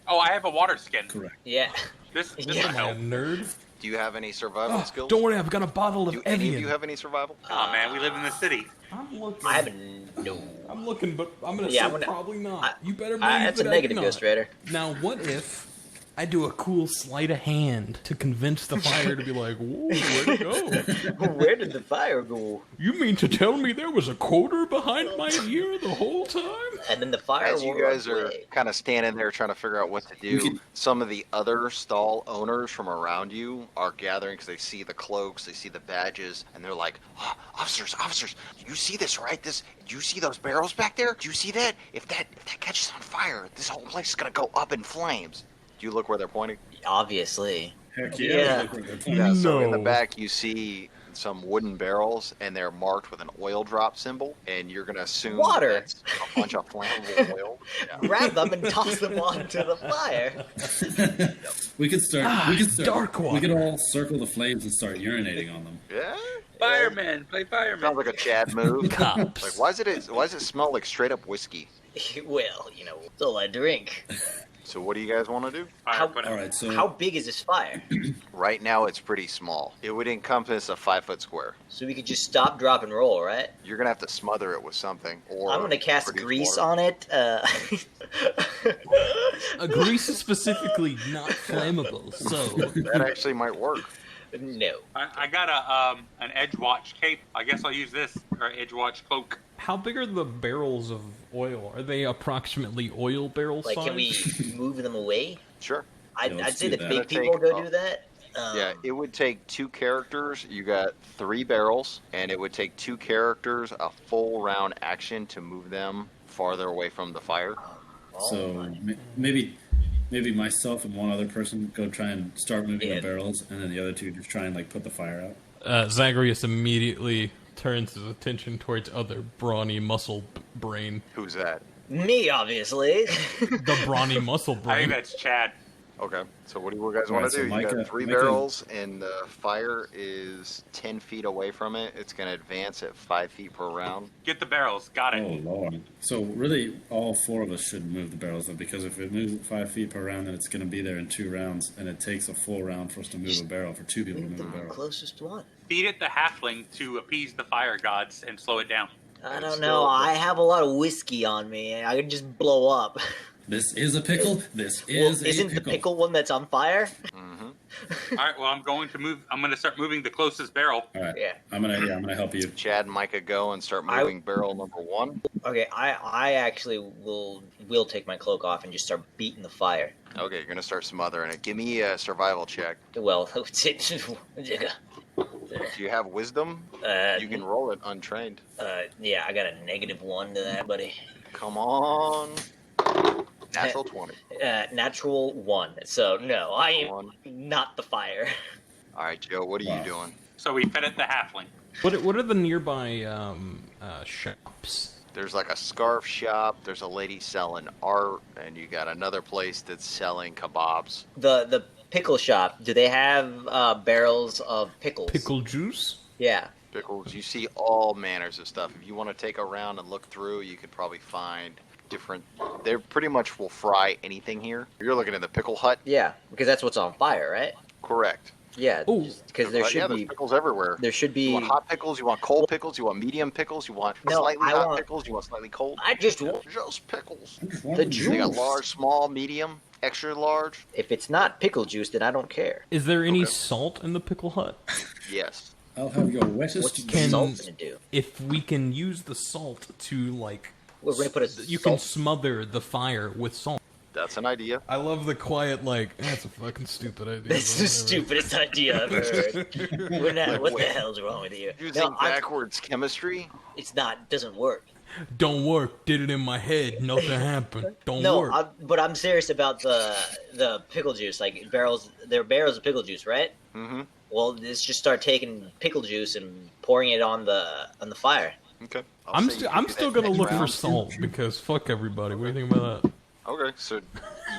Oh, I have a water skin. Correct. Yeah. This Yeah. will Am I a help. nerd? Do you have any survival Oh, skills? don't worry, I've got a bottle of Do any of Evian. you have any survival? Oh man, we live in the city. I'm looking. I haven't. No. I'm looking, but I'm gonna Yeah, say I'm gonna- probably not. I- You better believe That's a that negative, I Ghost not. Raider. Now, what if I do a cool sleight of hand to convince the fire to be like, "Whoa, where'd it go? Where did the fire go? You mean to tell me there was a quarter behind my ear the whole time?" And then the fire. As you will guys run are away. kind of standing there trying to figure out what to do, some of the other stall owners from around you are gathering because they see the cloaks, they see the badges, and they're like, "Oh, officers, you see this, right? Do you see those barrels back there? Do you see that? If that catches on fire, this whole place is gonna go up in flames." Do you look where they're pointing? Obviously. Heck Yeah. yeah. Look where they're pointing. Yeah, so in the No. back you see some wooden barrels, and they're marked with an oil drop symbol, and you're gonna assume Water. that's a bunch of flammable oil. Yeah. Grab them and toss them onto the fire. We could start. We could start. dark We water. could all circle the flames and start urinating on them. Yeah. Fireman, play fireman. Sounds like a Chad move. Cops. Like, why does it smell like straight up whiskey? Well, it's all I drink. So what do you guys want to do? Fire, put it- All right. So How big is this fire? Right now it's pretty small. It would encompass a 5-foot square. So we could just stop, drop, and roll, right? You're gonna have to smother it with something, or I'm gonna cast produce grease water. on it. A grease is specifically not flammable, so That actually might work. No. I got an Edgewatch cape. I guess I'll use this or Edgewatch cloak. How big are the barrels of oil? Are they approximately oil barrel Like, size? can we move them away? Sure. I'd let's say do the that. big It'll people take, go do that. Yeah, it would take 2 characters. You got 3 barrels, and it would take 2 characters a full round action to move them farther away from the fire. So maybe myself and one other person go try and start moving Yeah. the barrels, and then the other 2 just try and like put the fire out. Zagreus immediately turns his attention towards other brawny muscle brain. Who's that? Me, obviously. The brawny muscle I think brain. that's Chad. Okay, so what do you guys All want right, to so do? You got Micah- 3 Micah- barrels, and the fire is 10 feet away from it. It's going to advance at 5 feet per round. Get the barrels. Got it. Oh lord! So really, all 4 of us should move the barrels, though, because if it moves at 5 feet per round, then it's going to be there in 2 rounds, and it takes a full round for us to move a barrel for 2 people to move a The barrel. closest one. Feed it the halfling to appease the fire gods and slow it down. I It's don't still- know. I have a lot of whiskey on me. I could just blow up. This is a pickle. This Well, is a isn't pickle. the pickle one that's on fire? All right. Well, I'm going to start moving the closest barrel. All right. Yeah. I'm gonna help you. Chad and Micah go and start moving barrel number 1. Okay, I actually will take my cloak off and just start beating the fire. Okay, you're going to start smothering it. Give me a survival check. Well, Do you have wisdom? You can roll it untrained. yeah, I got a -1 to that, buddy. Come on. Natural 20. Natural 1. So no, I am 1. not the fire. All right, Joe, what are you doing? So we fed it the halfling. What are the nearby shops? There's like a scarf shop. There's a lady selling art, and you got another place that's selling kebabs. The pickle shop. Do they have barrels of pickles? Pickle juice? Yeah. Pickles. You see all manners of stuff. If you want to take a round and look through, you could probably find different. They pretty much will fry anything here. You're looking at the pickle hut. Yeah, because that's what's on fire, right? Correct. Yeah. Ooh. Because there Yeah, should there's be pickles everywhere. there should You be. want hot pickles? You want cold pickles? You want medium pickles? You want No, slightly I hot want- pickles? You want slightly cold? I just want. Just pickles. I just The wanted juice. They got large, small, medium, extra large. If it's not pickle juice, then I don't care. Is there any Okay. salt in the pickle hut? Yes. I'll have your wettest. What's the Can- salt gonna do? If we can use the salt to We're gonna put a you can salt. smother the fire with salt. That's an idea. I love the quiet that's a fucking stupid idea. This is the stupidest idea I've heard. We're not, what the hell's wrong with you? Using No, backwards chemistry? it's not. Doesn't work. Don't work. Did it in my head. Nothing happened. Don't No, work. but I'm serious about the pickle juice. Like barrels, they're barrels of pickle juice, right? Mm-hmm. Well, let's just start taking pickle juice and pouring it on the fire. Okay. I'm say you I'm do still that gonna next look for round. salt because fuck everybody. What do you think about that? Okay, so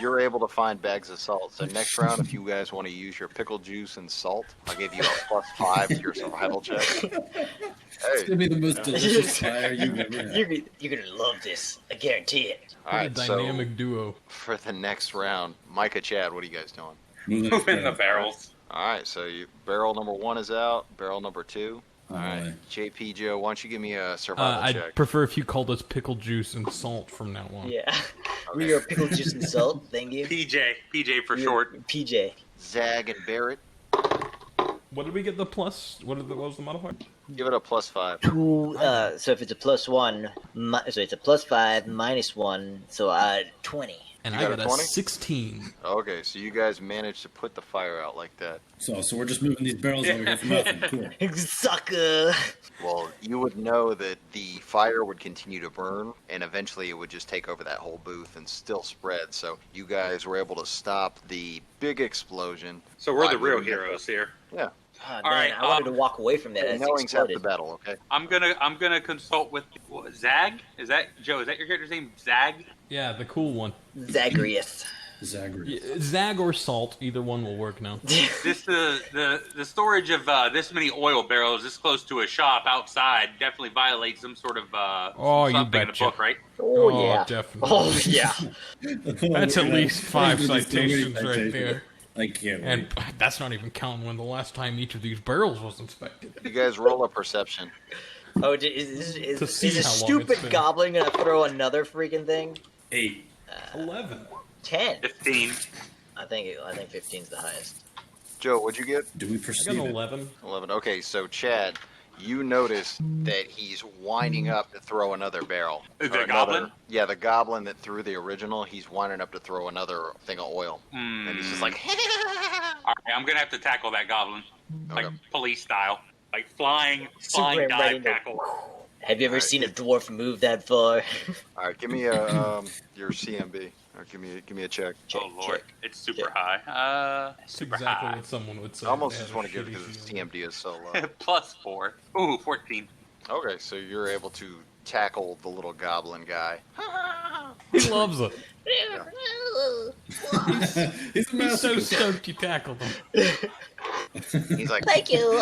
you're able to find bags of salt. So next round, if you guys want to use your pickle juice and salt, I'll give you a +5 to your survival check. It's Hey, gonna be the most delicious fire you've ever had. You're gonna love this. I guarantee it. all right. What a So dynamic duo. for the next round, Micah, Chad, what are you guys doing? Moving the barrels. All right, so barrel number 1 is out. Barrel number 2. All right, Alright. JP Joe, why don't you give me a survival I'd check? prefer if you called us pickle juice and salt from now on. Yeah. We are pickle juice and salt. Thank you. PJ for You're- short. PJ. Zag and Barrett, What did we get the plus? What was the modifier? give it a +5. So if it's a +1, so it's a +5 -1, so 20. And You I got a got a 20? 16. Okay, so you guys managed to put the fire out like that. So we're just moving these barrels over here for nothing. Cool. Sucker. Well, you would know that the fire would continue to burn, and eventually it would just take over that whole booth and still spread. So you guys were able to stop the big explosion. So we're by the real moving heroes here. Yeah, Oh, All right, I wanted to walk away from that as it knowing's half the exploded. battle. Okay. I'm gonna consult with Zag. Is that Joe? Is that your character's name? Zag? Yeah, the cool one. Zagreus. Zagreus. Zag or salt, either one will work now. This the storage of this many oil barrels this close to a shop outside definitely violates some sort of Oh, you something in the betcha. book, right? Oh, yeah. definitely. Oh, yeah. That's at least 5 That's gonna be so many citations right citations. there. I can't wait. And that's not even counting when the last time each of these barrels was inspected. You guys roll a perception. Oh, is To see this how long stupid it's been. goblin gonna throw another freaking thing? 8. 11. 10. 15. I think 15's the highest. Joe, what'd you get? Do we I got perceive an it? 11. 11. Okay, so Chad, you notice that he's winding up to throw another barrel. The Or goblin? Yeah, the goblin that threw the original, he's winding up to throw another thing of oil. Hmm. And he's just like, All right, I'm gonna have to tackle that goblin, like Okay. police style, like flying Super dive ready to- tackle. Have you ever Alright. seen a dwarf move that far? all right, give me your CMB. Or give me a check. Oh lord, check. it's super high. That's Super exactly high. what someone would say. I almost They just have want a to give it shitty because the feeling. CMD is so low. +4. Ooh, 14. Okay, so you're able to tackle the little goblin guy. He loves it. He's a He's so master. stoked you tackled him. He's like, Thank you,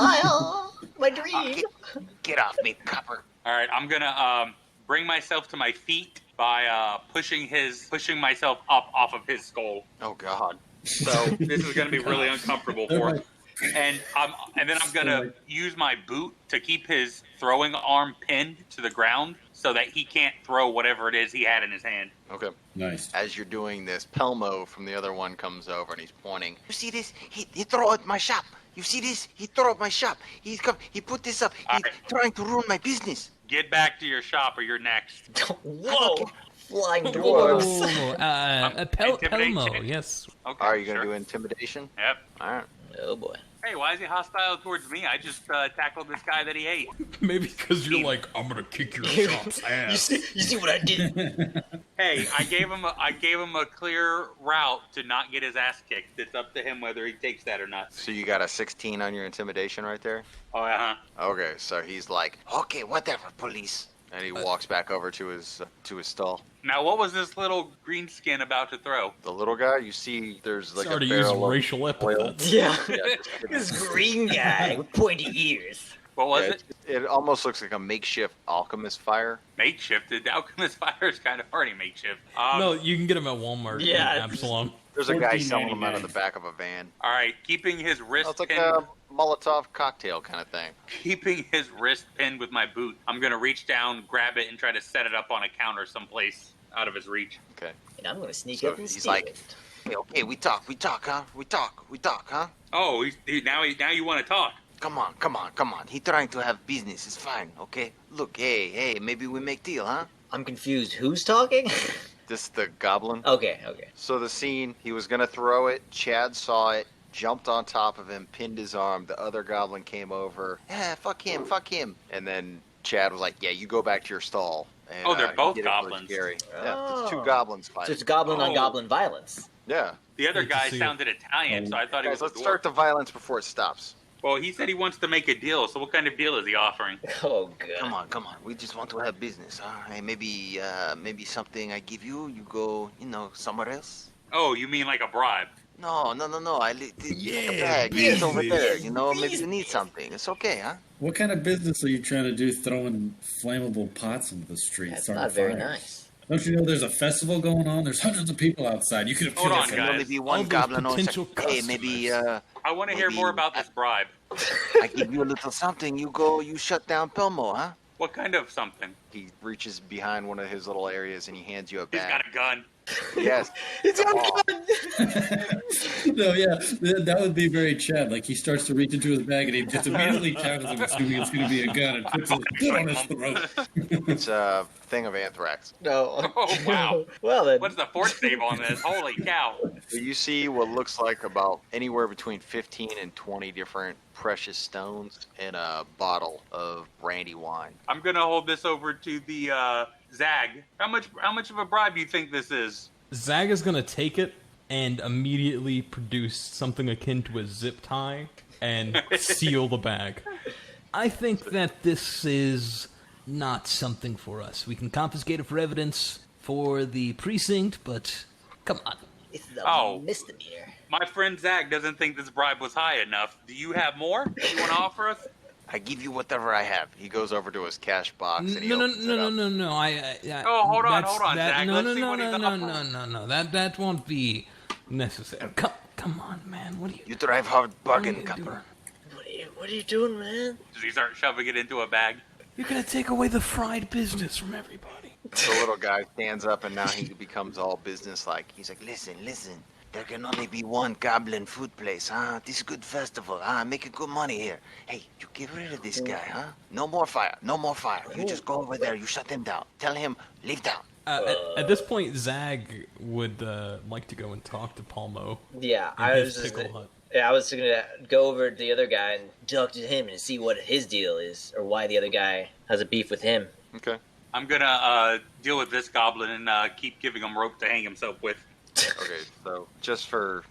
my dream. get off me, copper. All right, I'm gonna bring myself to my feet by pushing myself up off of his skull. Oh God. So this is gonna be really uncomfortable for him. And then I'm gonna use my boot to keep his throwing arm pinned to the ground so that he can't throw whatever it is he had in his hand. Okay. Nice. As you're doing this, Pelmo from the other one comes over and he's pointing. You see this? He throw at my shop. You see this? He throw at my shop. He put this up. He's Alright. trying to ruin my business. Get back to your shop or you're next. Whoa! Flying Whoa, dwarves. whoa, whoa, Intimidate Pelmo, check. yes. Okay. Are you gonna sure. do intimidation? Yep. All right. Oh boy. Hey, why is he hostile towards me? I just tackled this guy that he ate. Maybe because you're like, I'm gonna kick your shop's You ass. see what I did? Hey, I gave him a clear route to not get his ass kicked. It's up to him whether he takes that or not. So you got a 16 on your intimidation right there. Oh, Okay. So he's like, okay, whatever, police. And he walks back over to his stall. Now, what was this little green skin about to throw? The little guy, you see, there's like Sorry a to use barrel of racial oil. epithets. Yeah. Yeah, just kidding. This green guy with pointy ears. What was Yeah, it? it almost looks like a makeshift alchemist fire. Makeshift. The alchemist fire is kind of already makeshift. No, you can get them at Walmart. Yeah, in Absalom. There's a guy selling them out $14.99. of the back of a van. All right, keeping his wrist Oh, it's like pinned, a Molotov cocktail kind of thing. keeping his wrist pinned with my boot. I'm gonna reach down, grab it, and try to set it up on a counter someplace out of his reach. Okay. And I'm gonna sneak So up and he's steal like, it. okay, we talk, huh? We talk, huh? Oh, now you want to talk? Come on. He trying to have business. It's fine, okay? Look, hey, maybe we make deal, huh? I'm confused. Who's talking? This is the goblin. Okay. So the scene, he was gonna throw it. Chad saw it, jumped on top of him, pinned his arm. The other goblin came over. Fuck him. And then Chad was like, yeah, you go back to your stall. And, Oh, they're he both did it really goblins. Scary. Yeah, it's two Oh. goblins So fighting. it's goblin on Oh. goblin violence. Yeah. The other Hate to guy see it. sounded Italian, so I thought he Guys, was let's a dwarf. start the violence before it stops. Well, he said he wants to make a deal. So what kind of deal is he offering? Oh god. Come on. We just want to have business, huh? Hey, maybe something I give you, you go, somewhere else. Oh, you mean like a bribe? No. Yeah, bag. It's over there. Maybe you need something. It's okay, huh? What kind of business are you trying to do throwing flammable pots into the street? That's starting not very fires? nice. Don't you know there's a festival going on? There's hundreds of people outside. You could have Hold killed on, us. guys. There'll only be All one those goblin on potential Hey, maybe I want to hear Maybe- more about this bribe. I give you a little something. You shut down Pelmo, huh? What kind of something? He reaches behind one of his little areas and he hands you a He's bag. got a gun. Yes. It's Oh. No, yeah, that would be very Chad. Like he starts to reach into his bag and he just immediately tackles him, assuming it's going to be a gun, and puts his foot on his throat. It's a thing of anthrax. No. Oh, wow. Well then. What's the fort save on this? Holy cow. So you see what looks like about anywhere between 15 and 20 different precious stones in a bottle of brandy wine. I'm gonna hold this over to the Zag. How much of a bribe do you think this is? Zag is gonna take it and immediately produce something akin to a zip tie and seal the bag. I think that this is not something for us. We can confiscate it for evidence for the precinct, but come on. It's the Oh. misdemeanor. My friend Zag doesn't think this bribe was high enough. Do you have more? You want to offer us? I give you whatever I have. He goes over to his cash box and he No. opens it up. Oh, hold on, that's- Zach. No, Let's no, see no, what he's no, no, offering. no. That won't be necessary. Come on, man. What are you? You drive hard what are bargain, you copper. doing? What are you doing, man? Does he start shoving it into a bag? You're gonna take away the fried business from everybody. The little guy stands up and now he becomes all businesslike. He's like, listen. There can only be one goblin food place, huh? This is good festival, huh? Making good money here. Hey, you get rid of this guy, huh? No more fire, no more fire. You just go over there, you shut him down. Tell him, leave town. At this point, Zag would like to go and talk to Palmo. Yeah, in I his was just pickle hut. yeah, I was gonna go over to the other guy and talk to him and see what his deal is, or why the other guy has a beef with him. Okay. I'm gonna deal with this goblin and keep giving him rope to hang himself with. Okay, so just for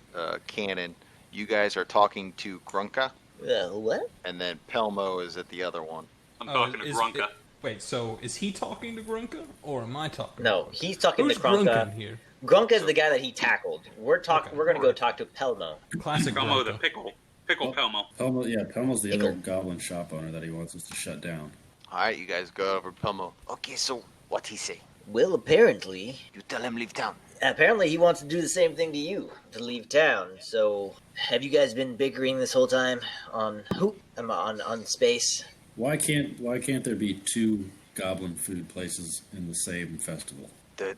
canon, you guys are talking to Grunka, What? and then Pelmo is at the other one. I'm talking to Grunka. Wait, so is he talking to Grunka, or am I talking? No, he's talking Who's to Grunka. Grunka here? Grunka's the guy that he tackled. We're Okay. We're gonna go talk to Pelmo. Classic Pelmo the Grunka. pickle Pelmo. Pelmo's the Pickle. other goblin shop owner that he wants us to shut down. All right, you guys go over to Pelmo. Okay, so what he say? Well, apparently You tell him leave town. he wants to do the same thing to you, to leave town. So, have you guys been bickering this whole time on space? Why can't there be two goblin food places in the same festival?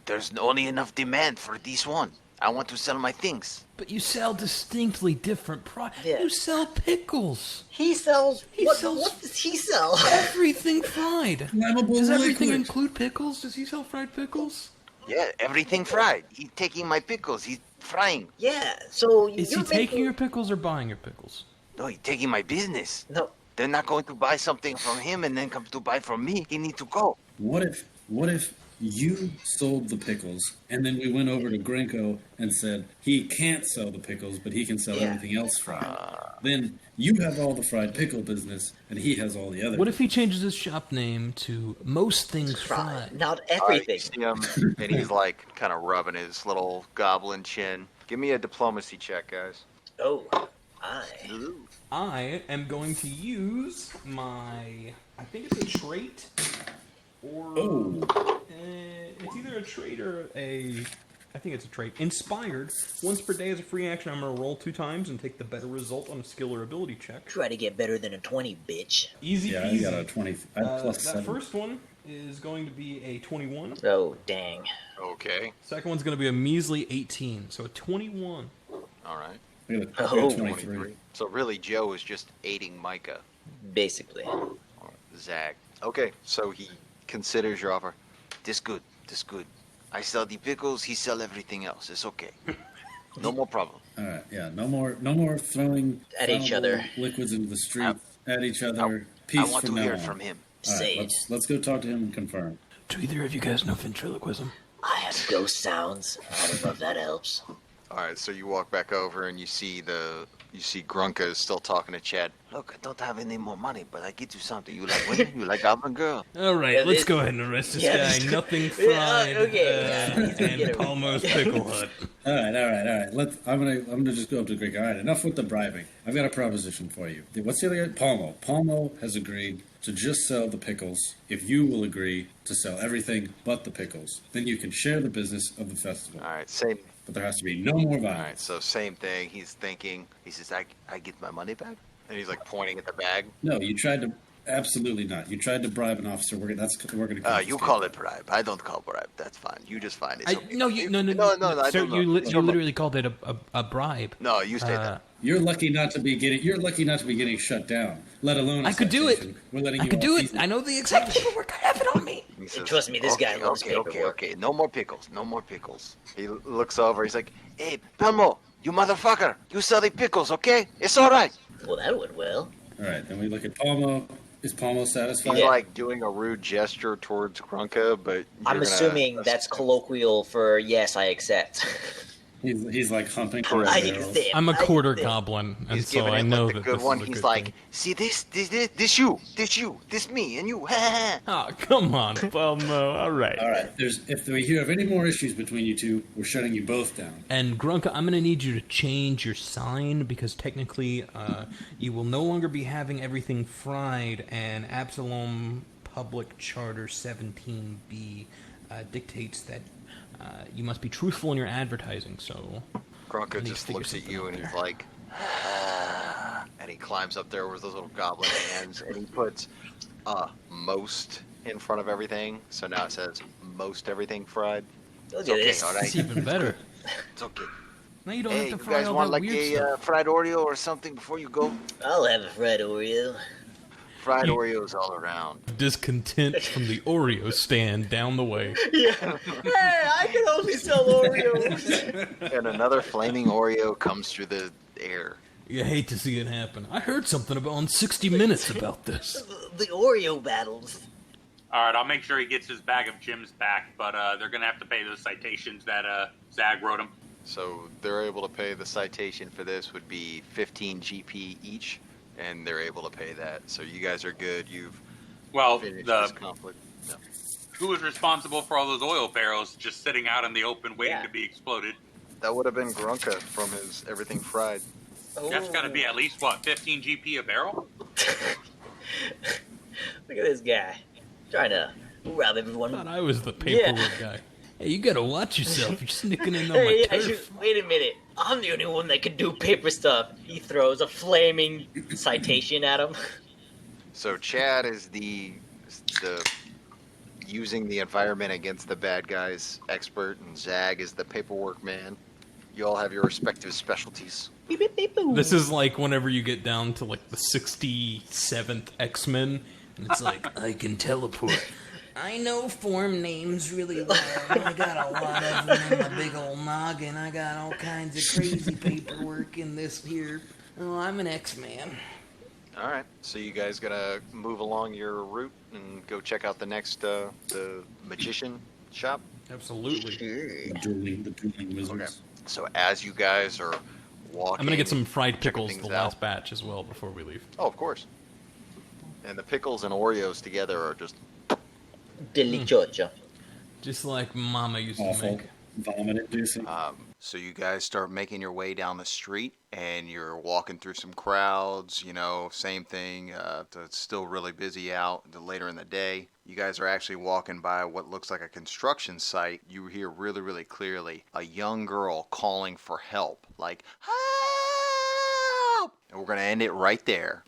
There's only enough demand for this one. I want to sell my things. But you sell distinctly different products. Yeah. You sell pickles. He sells. He what, sells- what does he sell? Everything fried. Flammable Does everything liquid. include pickles? Does he sell fried pickles? Yeah, everything fried. He's taking my pickles. He's frying. Yeah. So Is you're he taking making- your pickles or buying your pickles? No, he's taking my business. No. They're not going to buy something from him and then come to buy from me. He need to go. What if you sold the pickles and then we went over to Grinko and said he can't sell the pickles, but he can sell Yeah. everything else fried? Then you have all the fried pickle business and he has all the other. What if he changes his shop name to Most Things Fried? Not All right, everything. you see him, and he's like kind of rubbing his little goblin chin. Give me a diplomacy check, guys. Oh, I am going to use my. I think it's a trait, or it's either a trait or a. I think it's a trait. Inspired. Once per day as a free action, I'm going to roll 2 times and take the better result on a skill or ability check. try to get better than a 20, bitch. Easy Yeah, peasy. I got a 20. I have plus that 7. first one is going to be a 21. Oh, dang. Okay. Second one's going to be a measly 18. So a 21. All right. I got a Oh. 23. So really, Joe is just aiding Micah. Basically. Or Zag. Okay, so he considers your offer. This good. I sell the pickles. He sell everything else. It's okay. No more problem. All right, yeah, no more throwing At each flammable other. liquids into the street at each other. I Peace want from to now hear on. from him. All right, Sage. let's go talk to him and confirm. Do either of you guys know ventriloquism? I have ghost sounds. I don't know if that helps. All right, so you walk back over and you see Grunka is still talking to Chad. Look, I don't have any more money, but I get you something. You like women? You like goblin girl? All right, Yeah, let's this- go ahead and arrest this yeah, guy. this- Nothing Yeah, fried. okay, yeah, he's gonna get and it. Palmo's Pickle Hut. All right. I'm gonna just go up to Greg. All right, enough with the bribing. I've got a proposition for you. What's the other guy? Palmo. Palmo has agreed to just sell the pickles if you will agree to sell everything but the pickles. Then you can share the business of the festival. All right, same. But there has to be no more All right, violence. so same thing. He's thinking. He says, I get my money back? And he's like pointing at the bag. No, you tried to. Absolutely not. You tried to bribe an officer. We're gonna. You call it bribe. I don't call bribe. That's fine. You just find it. Okay. No, I sir, don't know. you No, no. literally called it a bribe. No, you say that. You're lucky not to be getting shut down. Let alone. a I could do it. citation. We're letting I you could off do it. easily. I know the exact paperwork. I have it on me. He says, Trust me, this guy loves paperwork. Okay. No more pickles. No more pickles. He looks over. He's like, Hey, Pelmo, you motherfucker. You sell the pickles, okay? It's all right. Well, that went well. All right. Then we look at Palmo. Is Palmo satisfied? he's like doing a rude gesture towards Grunka, but I'm assuming that's colloquial for yes, I accept. He's like humping. Correct. for I barrels. accept. I'm a I quarter accept. goblin, and He's so giving I him know like the that good this one. is a He's good like, thing. See this you, this me, and you. Oh, come on, Palmo. All right. All right. If we hear of any more issues between you two, we're shutting you both down. And Grunka, I'm going to need you to change your sign because technically you will no longer be having everything fried, and Absalom Public Charter 17B dictates that you must be truthful in your advertising, so... I Grunka need to just figure looks at something you out and he's there. like, and he climbs up there with those little goblin hands and he puts most in front of everything. So now it says most everything fried. Look It's at okay, this. all It's right? even better. It's okay. Now you don't Hey, have you to fry guys all want that like weird a stuff. fried Oreo or something before you go? I'll have a fried Oreo. Fried You- Oreos all around. Discontent from the Oreo stand down the way. Yeah. Hey, I can only sell Oreos. And another flaming Oreo comes through the air. You hate to see it happen. I heard something about on 60 Minutes about this. The Oreo battles. All right, I'll make sure he gets his bag of gems back, but they're gonna have to pay those citations that Zag wrote him. So they're able to pay the citation for this would be 15 GP each, and they're able to pay that. So you guys are good. You've Well, finished the this conflict. No. who was responsible for all those oil barrels just sitting out in the open waiting Yeah. to be exploded? That would have been Grunka from his Everything Fried. That's got to be at least what 15 GP a barrel. Look at this guy. Trying to rob everyone. Thought I was the paperwork guy. Hey, you gotta watch yourself. You're sneaking in on my Hey, turf. wait a minute. I'm the only one that can do paper stuff. He throws a flaming citation at him. So Chad is the using the environment against the bad guys expert, and Zag is the paperwork man. You all have your respective specialties. Beep, beep, beep, boom. This is like whenever you get down to like the 67th X-Men, and it's like, I can teleport. I know form names really well. I got a lot of them in my big old noggin. I got all kinds of crazy paperwork in this here. Oh, I'm an X-Man. All right. So you guys gonna move along your route and go check out the next the magician shop. absolutely. The dueling wizards. Okay. So as you guys are walking, I'm gonna get some fried checking pickles, the things last out. batch as well, before we leave. Oh, of course. And the pickles and Oreos together are just Delicioso. Just like Mama used to Awful. make. Vomit inducing. So you guys start making your way down the street, and you're walking through some crowds. You know, same thing. It's still really busy out later in the day. You guys are actually walking by what looks like a construction site. You hear really, really clearly a young girl calling for help, like, help! And we're going to end it right there.